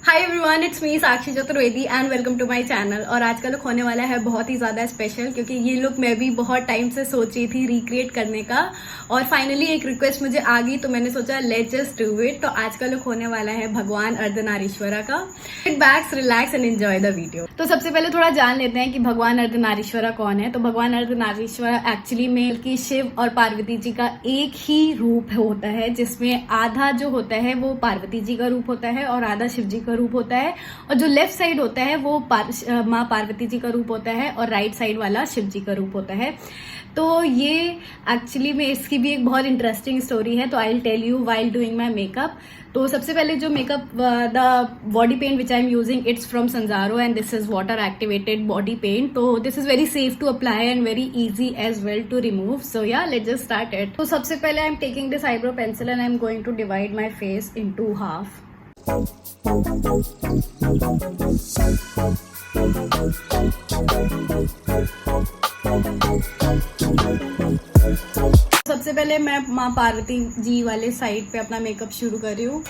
Hi everyone, it's me Sakshi Chaturvedi and welcome to my channel. और आज का लुक होने वाला है बहुत ही ज़्यादा स्पेशल, क्योंकि ये लुक मैं भी बहुत टाइम से सोच रही थी रिक्रिएट करने का, और फाइनली एक रिक्वेस्ट मुझे आ गई तो मैंने सोचा लेट्स जस्ट डू इट। तो आज का लुक होने वाला है भगवान अर्धनारीश्वरा का। Sit back, relax and enjoy the video. तो सबसे पहले थोड़ा जान लेते हैं कि भगवान अर्धनारीश्वरा कौन है। तो भगवान अर्धनारीश्वरा एक्चुअली में कि शिव और पार्वती जी का एक ही रूप होता है, जिसमें आधा जो होता है वो पार्वती जी का रूप होता है और आधा शिव जी का रूप होता है, और जो लेफ्ट साइड होता है वो माँ पार्वती जी का रूप होता है और राइट साइड वाला शिव जी का रूप होता है। तो ये एक्चुअली में इसकी भी एक बहुत इंटरेस्टिंग स्टोरी है, तो I will tell you while doing my makeup. तो सबसे पहले जो makeup, the body paint which I am using, it's from Snazaroo and this is water activated body paint. तो this is very safe to apply and very easy as well to remove. So yeah let's just start it. तो सबसे पहले I am taking this eyebrow pencil and I am going to divide my face in two half. सबसे पहले मैं माँ पार्वती जी वाले side पे अपना मेकअप शुरू कर रही हूँ।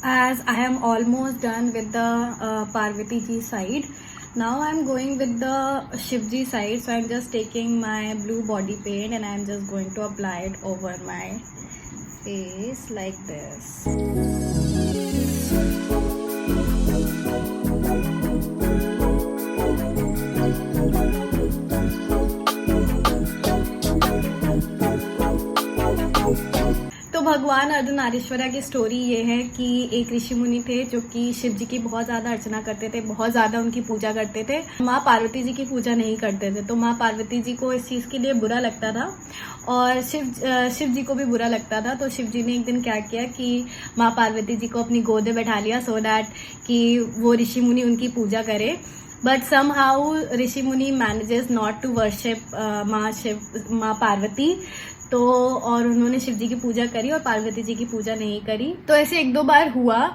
As I am almost done with the Parvati ji side, now I am going with the Shiv ji side. So I am just taking my blue body paint and I am just going to apply it over my face like this. तो भगवान अर्धनारीश्वरा की story ये है कि एक ऋषि मुनि थे जो कि शिव जी की बहुत ज़्यादा अर्चना करते थे, बहुत ज़्यादा उनकी पूजा करते थे। माँ पार्वती जी की पूजा नहीं करते थे, तो माँ पार्वती जी को इस चीज़ के लिए बुरा लगता था और शिव जी को भी बुरा लगता था। तो शिव जी ने एक दिन क्या किया कि माँ पार्वती जी को अपनी गोद में बैठा लिया, सो दैट कि वो ऋषि मुनि उनकी पूजा करे। बट समहाउ ऋषि मुनि मैनेजेस नॉट टू वर्शिप माँ पार्वती। तो और उन्होंने शिव जी की पूजा करी और पार्वती जी की पूजा नहीं करी। तो ऐसे एक दो बार हुआ।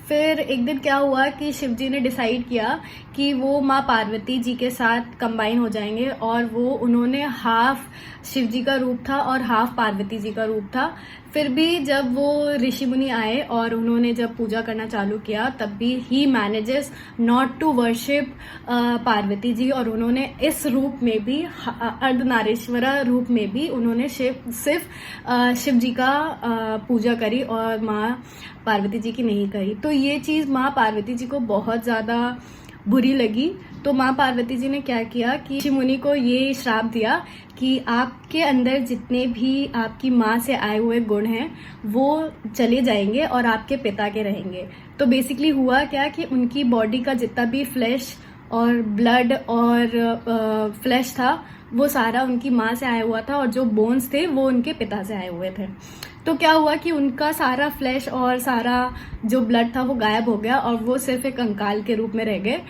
फिर एक दिन क्या हुआ कि शिव जी ने डिसाइड किया कि वो माँ पार्वती जी के साथ कंबाइन हो जाएंगे, और वो उन्होंने हाफ शिव जी का रूप था और हाफ पार्वती जी का रूप था। फिर भी जब वो ऋषि मुनि आए और उन्होंने जब पूजा करना चालू किया, तब भी he manages not to worship Parvati ji, और उन्होंने इस रूप में भी, अर्धनारीश्वरा रूप में भी, उन्होंने सिर्फ शिव जी का पूजा करी और माँ पार्वती जी की नहीं करी। तो ये चीज़ माँ पार्वती जी को बहुत ज़्यादा बुरी लगी। तो माँ पार्वती जी ने क्या किया कि ऋषि मुनि को ये श्राप दिया कि आपके अंदर जितने भी आपकी माँ से आए हुए गुण हैं वो चले जाएंगे और आपके पिता के रहेंगे। तो बेसिकली हुआ क्या कि उनकी बॉडी का जितना भी फ्लैश और ब्लड और फ्लैश था वो सारा उनकी माँ से आया हुआ था, और जो बोन्स थे वो उनके पिता से आए हुए थे। तो क्या हुआ कि उनका सारा फ्लैश और सारा जो ब्लड था वो गायब हो गया और वो सिर्फ एक कंकाल के रूप में रह गए।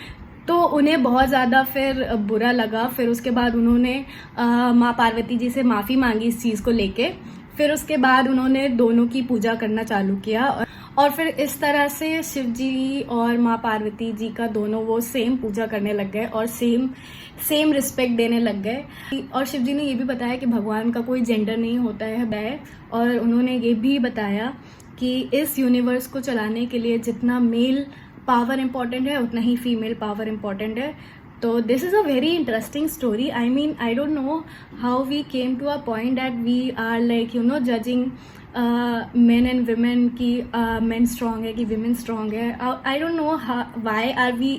तो उन्हें बहुत ज़्यादा फिर बुरा लगा। फिर उसके बाद उन्होंने माँ पार्वती जी से माफ़ी मांगी इस चीज़ को लेके। फिर उसके बाद उन्होंने दोनों की पूजा करना चालू किया, और फिर इस तरह से शिव जी और माँ पार्वती जी का दोनों वो सेम पूजा करने लग गए और सेम रिस्पेक्ट देने लग गए। और शिव जी ने ये भी बताया कि भगवान का कोई जेंडर नहीं होता है, और उन्होंने ये भी बताया कि इस यूनिवर्स को चलाने के लिए जितना मेल पावर इम्पॉर्टेंट है उतना ही फीमेल पावर इम्पॉर्टेंट है। तो this is a very interesting story. I mean I don't know how we came to a point that we are like judging men and women कि men strong है कि women strong है. I don't know why are we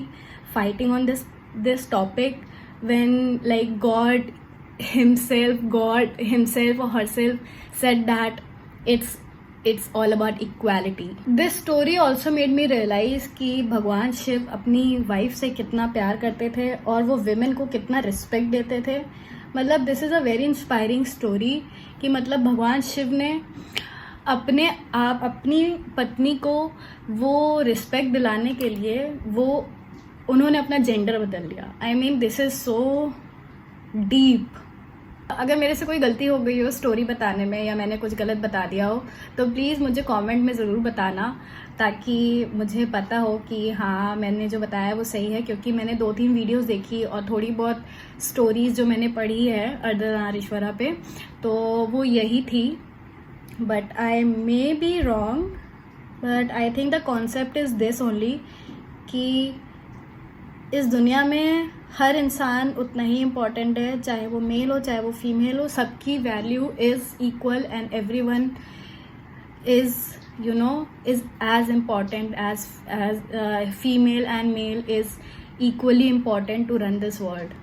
fighting on this topic when like God himself or herself said that it's it's all about equality. This story also made me realize कि भगवान शिव अपनी wife से कितना प्यार करते थे और वो विमेन को कितना रिस्पेक्ट देते थे. मतलब this is a very inspiring story कि मतलब भगवान शिव ने अपनी पत्नी को वो रिस्पेक्ट दिलाने के लिए उन्होंने अपना जेंडर बदल लिया. I mean this is so deep. अगर मेरे से कोई गलती हो गई हो स्टोरी बताने में या मैंने कुछ गलत बता दिया हो तो प्लीज़ मुझे कमेंट में ज़रूर बताना, ताकि मुझे पता हो कि हाँ मैंने जो बताया वो सही है. क्योंकि मैंने 2-3 वीडियोस देखी और थोड़ी बहुत स्टोरीज़ जो मैंने पढ़ी है अर्धनारीश्वरा पे तो वो यही थी. But I may be wrong, but I think the concept is this only कि इस दुनिया में हर इंसान उतना ही इम्पॉर्टेंट है, चाहे वो मेल हो चाहे वो फीमेल हो. सबकी value is equal and everyone is is as important as female and male is equally important to run this world.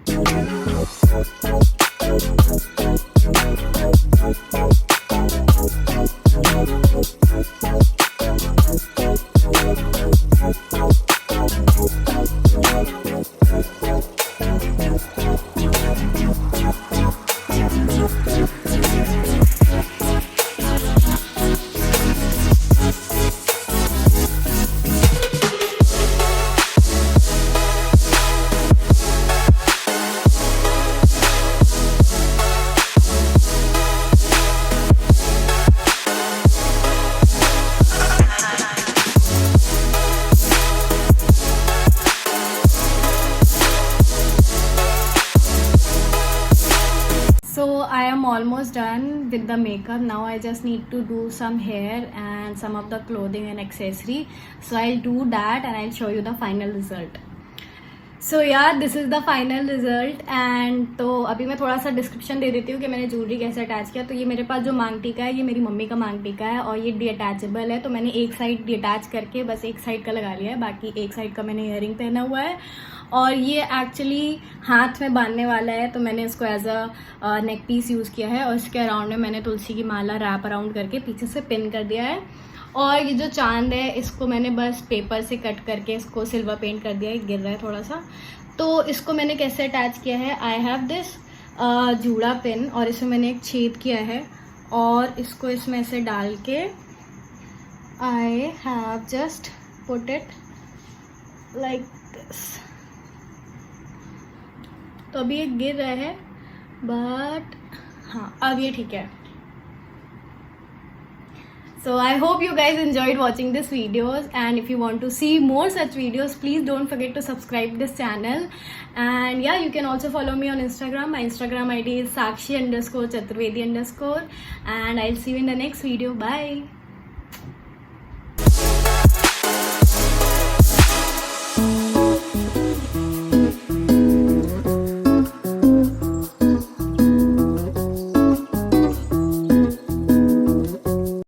So I am almost done with the makeup. Now I just need to do some hair and some of the clothing and accessory. So I'll do that and I'll show you the final result. So yeah, this is the final result. And तो अभी मैं थोड़ा सा description दे देती हूँ कि मैंने jewellery कैसे अटैच किया. तो ये मेरे पास जो मांग टीका है ये मेरी मम्मी का मांग टीका है और ये डिअटैचेबल है. तो मैंने एक साइड डिअटैच करके बस एक साइड का लगा लिया है, बाकी एक साइड का मैंने ईयरिंग पहना हुआ है. और ये एक्चुअली हाथ में बांधने वाला है तो मैंने इसको as a neck piece use किया है. और इसके अराउंड में मैंने तुलसी की माला रैप अराउंड करके पीछे से पिन कर दिया है. और ये जो चांद है इसको मैंने बस पेपर से कट करके इसको सिल्वर पेंट कर दिया है, गिर रहा है थोड़ा सा. तो इसको मैंने कैसे अटैच किया है, आई हैव दिस जूड़ा पिन और इसमें मैंने एक छेद किया है और इसको इसमें से डाल के I have just put it like this. तो अभी ये गिर रहा है बट हाँ अब ये ठीक है. So I hope you guys enjoyed watching this videos, and if you want to see more such videos please don't forget to subscribe this channel. And yeah, you can also follow me on Instagram. My Instagram ID is sakshi_chaturvedi_ and I'll see you in the next video. Bye.